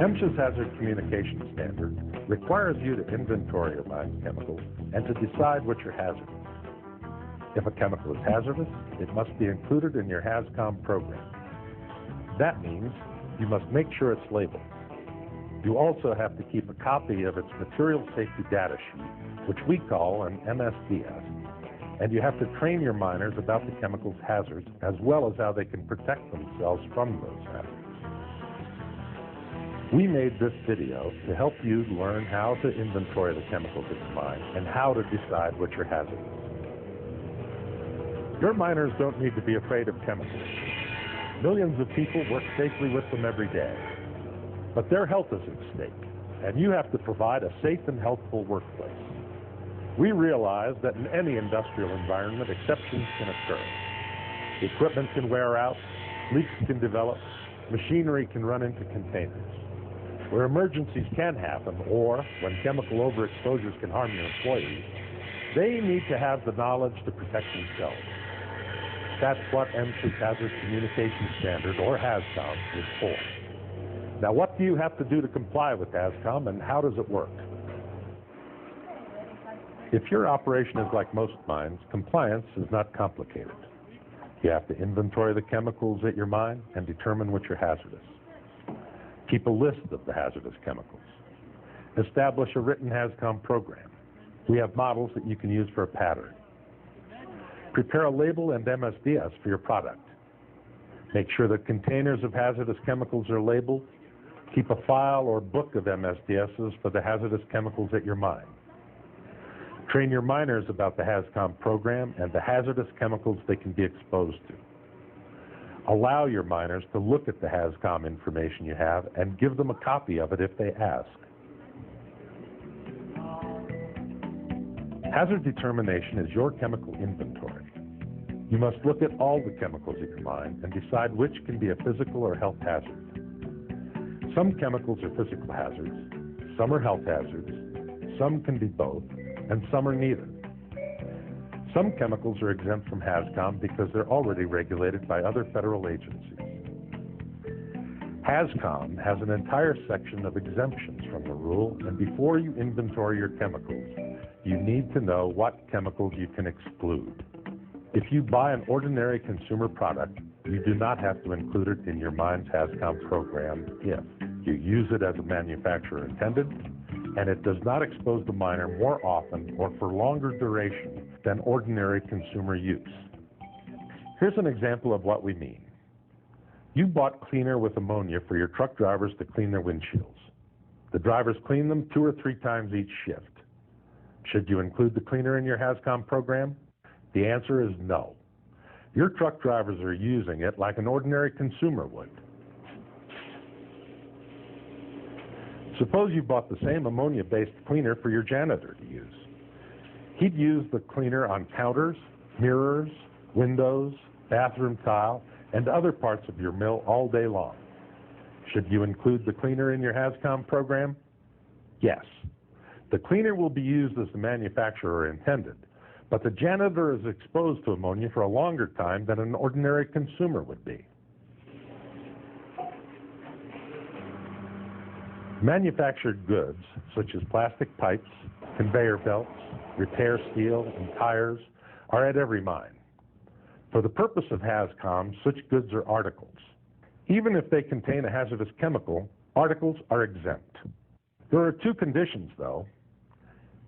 MSHA's Hazard Communication Standard requires you to inventory your mine chemicals and to decide which are hazardous. If a chemical is hazardous, it must be included in your HazCom program. That means you must make sure it's labeled. You also have to keep a copy of its material safety data sheet, which we call an MSDS, and you have to train your miners about the chemical's hazards as well as how they can protect themselves from those hazards. We made this video to help you learn how to inventory the chemicals at your mine and how to decide which are hazardous. Your miners don't need to be afraid of chemicals. Millions of people work safely with them every day. But their health is at stake, and you have to provide a safe and healthful workplace. We realize that in any industrial environment, exceptions can occur. Equipment can wear out, leaks can develop, machinery can run into containers. Where emergencies can happen, or when chemical overexposures can harm your employees, they need to have the knowledge to protect themselves. That's what MSHA's Hazard Communication Standard, or HazCom, is for. Now, what do you have to do to comply with HazCom, and how does it work? If your operation is like most mines, compliance is not complicated. You have to inventory the chemicals at your mine and determine which are hazardous. Keep a list of the hazardous chemicals. Establish a written HazCom program. We have models that you can use for a pattern. Prepare a label and MSDS for your product. Make sure that containers of hazardous chemicals are labeled. Keep a file or book of MSDSs for the hazardous chemicals at your mine. Train your miners about the HazCom program and the hazardous chemicals they can be exposed to. Allow your miners to look at the HazCom information you have and give them a copy of it if they ask. Hazard determination is your chemical inventory. You must look at all the chemicals at your mine and decide which can be a physical or health hazard. Some chemicals are physical hazards, some are health hazards, some can be both, and some are neither. Some chemicals are exempt from HazCom because they're already regulated by other federal agencies. HazCom has an entire section of exemptions from the rule, and before you inventory your chemicals, you need to know what chemicals you can exclude. If you buy an ordinary consumer product, you do not have to include it in your mine's HazCom program if you use it as a manufacturer intended, and it does not expose the miner more often or for longer duration than ordinary consumer use. Here's an example of what we mean. You bought cleaner with ammonia for your truck drivers to clean their windshields. The drivers clean them 2 or 3 times each shift. Should you include the cleaner in your HazCom program? The answer is no. Your truck drivers are using it like an ordinary consumer would. Suppose you bought the same ammonia-based cleaner for your janitor to use. He'd use the cleaner on counters, mirrors, windows, bathroom tile, and other parts of your mill all day long. Should you include the cleaner in your HazCom program? Yes. The cleaner will be used as the manufacturer intended, but the janitor is exposed to ammonia for a longer time than an ordinary consumer would be. Manufactured goods, such as plastic pipes, conveyor belts, repair steel, and tires, are at every mine. For the purpose of HazCom, such goods are articles. Even if they contain a hazardous chemical, articles are exempt. There are 2 conditions, though.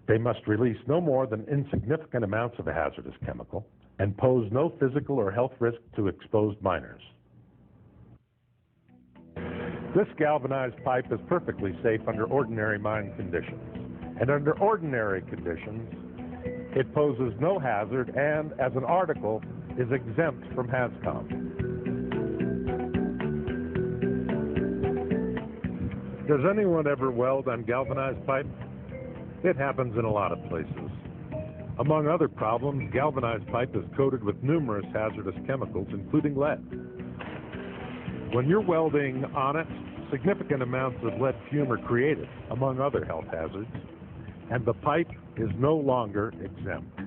They must release no more than insignificant amounts of a hazardous chemical and pose no physical or health risk to exposed miners. This galvanized pipe is perfectly safe under ordinary mine conditions. And under ordinary conditions, It poses no hazard and, as an article, is exempt from HazCom. Does anyone ever weld on galvanized pipe? It happens in a lot of places. Among other problems, galvanized pipe is coated with numerous hazardous chemicals, including lead. When you're welding on it, significant amounts of lead fume are created, among other health hazards, and the pipe is no longer exempt.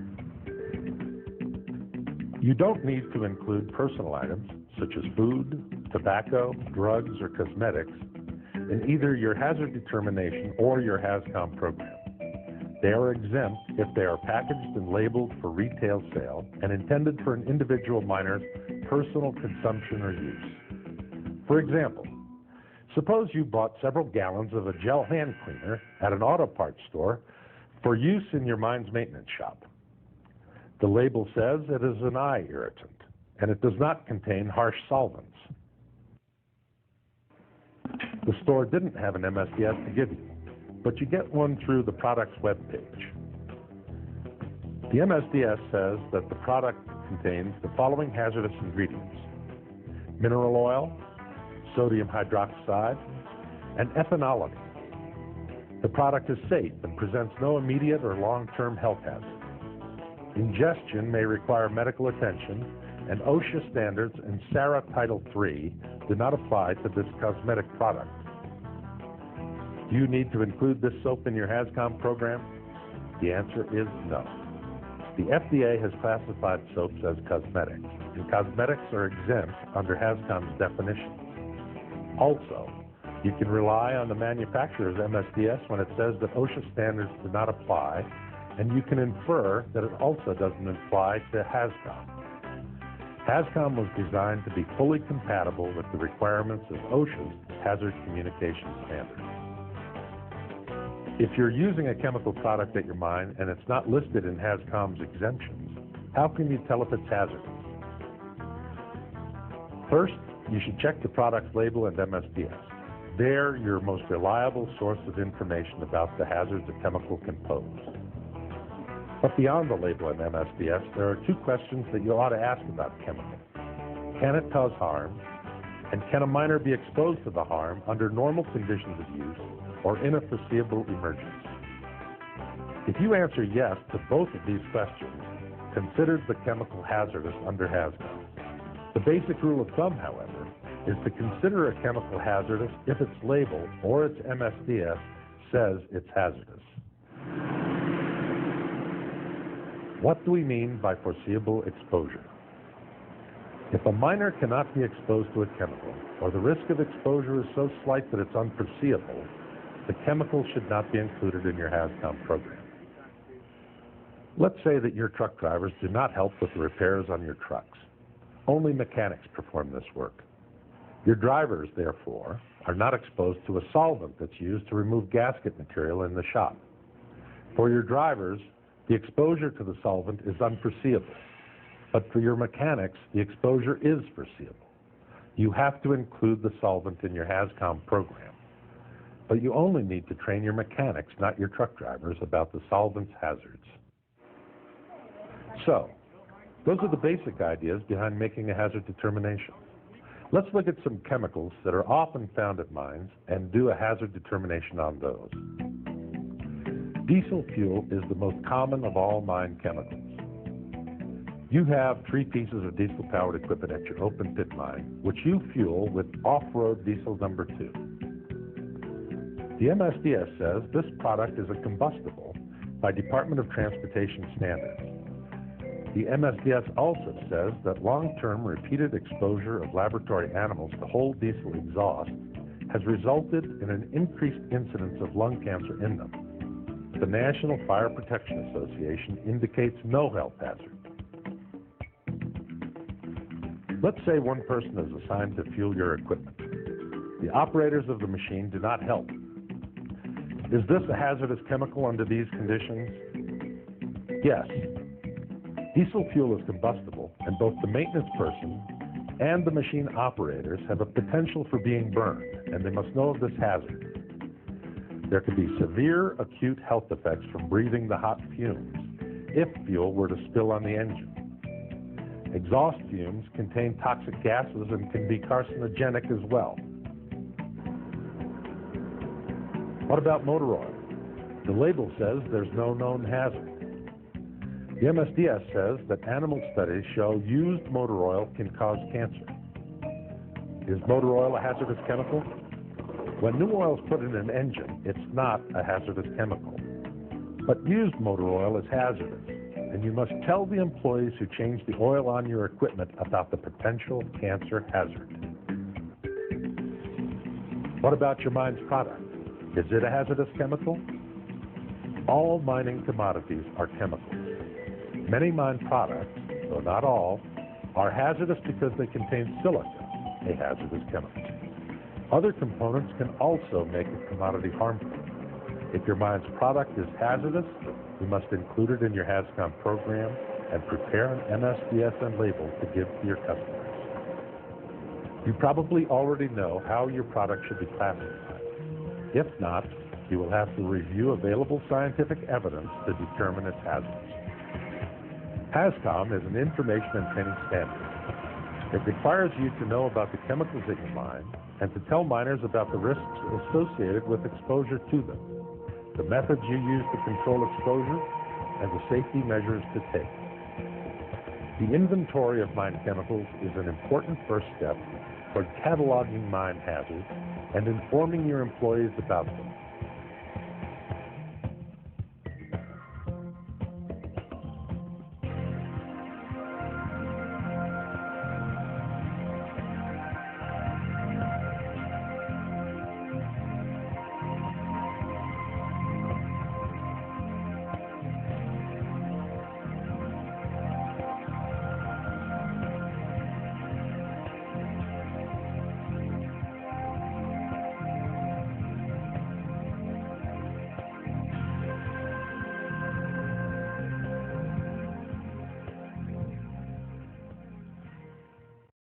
You don't need to include personal items, such as food, tobacco, drugs, or cosmetics, in either your hazard determination or your HazCom program. They are exempt if they are packaged and labeled for retail sale and intended for an individual miner's personal consumption or use. For example, suppose you bought several gallons of a gel hand cleaner at an auto parts store for use in your mine's maintenance shop. The label says it is an eye irritant, and it does not contain harsh solvents. The store didn't have an MSDS to give you, but you get one through the product's web page. The MSDS says that the product contains the following hazardous ingredients: mineral oil, sodium hydroxide, and ethanolity. The product is safe and presents no immediate or long-term health hazard. Ingestion may require medical attention, and OSHA standards and SARA Title III do not apply to this cosmetic product. Do you need to include this soap in your HazCom program? The answer is no. The FDA has classified soaps as cosmetics, and cosmetics are exempt under HazCom's definition. Also, you can rely on the manufacturer's MSDS when it says that OSHA standards do not apply, and you can infer that it also doesn't apply to HazCom. HazCom was designed to be fully compatible with the requirements of OSHA's Hazard Communication Standard. If you're using a chemical product at your mine and it's not listed in HazCom's exemptions, how can you tell if it's hazardous? First, you should check the product's label and MSDS. They're your most reliable source of information about the hazards a chemical can pose. But beyond the label and MSDS, there are two questions that you ought to ask about chemical. Can it cause harm? And can a miner be exposed to the harm under normal conditions of use or in a foreseeable emergency? If you answer yes to both of these questions, consider the chemical hazardous under HazCom. The basic rule of thumb, however, is to consider a chemical hazardous if its label or its MSDS says it's hazardous. What do we mean by foreseeable exposure? If a miner cannot be exposed to a chemical, or the risk of exposure is so slight that it's unforeseeable, the chemical should not be included in your HazCom program. Let's say that your truck drivers do not help with the repairs on your trucks. Only mechanics perform this work. Your drivers, therefore, are not exposed to a solvent that's used to remove gasket material in the shop. For your drivers, the exposure to the solvent is unforeseeable. But for your mechanics, the exposure is foreseeable. You have to include the solvent in your HazCom program. But you only need to train your mechanics, not your truck drivers, about the solvent's hazards. So, those are the basic ideas behind making a hazard determination. Let's look at some chemicals that are often found at mines and do a hazard determination on those. Diesel fuel is the most common of all mine chemicals. You have 3 pieces of diesel-powered equipment at your open pit mine, which you fuel with off-road diesel number 2. The MSDS says this product is a combustible by Department of Transportation standards. The MSDS also says that long-term repeated exposure of laboratory animals to whole diesel exhaust has resulted in an increased incidence of lung cancer in them. The National Fire Protection Association indicates no health hazard. Let's say one person is assigned to fuel your equipment. The operators of the machine do not help. Is this a hazardous chemical under these conditions? Yes. Diesel fuel is combustible, and both the maintenance person and the machine operators have a potential for being burned, and they must know of this hazard. There can be severe acute health effects from breathing the hot fumes, if fuel were to spill on the engine. Exhaust fumes contain toxic gases and can be carcinogenic as well. What about motor oil? The label says there's no known hazard. The MSDS says that animal studies show used motor oil can cause cancer. Is motor oil a hazardous chemical? When new oil is put in an engine, it's not a hazardous chemical. But used motor oil is hazardous, and you must tell the employees who change the oil on your equipment about the potential cancer hazard. What about your mine's product? Is it a hazardous chemical? All mining commodities are chemicals. Many mine products, though not all, are hazardous because they contain silica, a hazardous chemical. Other components can also make a commodity harmful. If your mine's product is hazardous, you must include it in your HazCom program and prepare an MSDSN label to give to your customers. You probably already know how your product should be classified. If not, you will have to review available scientific evidence to determine its hazards. HazCom is an information and training standard. It requires you to know about the chemicals that you mine and to tell miners about the risks associated with exposure to them, the methods you use to control exposure, and the safety measures to take. The inventory of mine chemicals is an important first step toward cataloging mine hazards and informing your employees about them.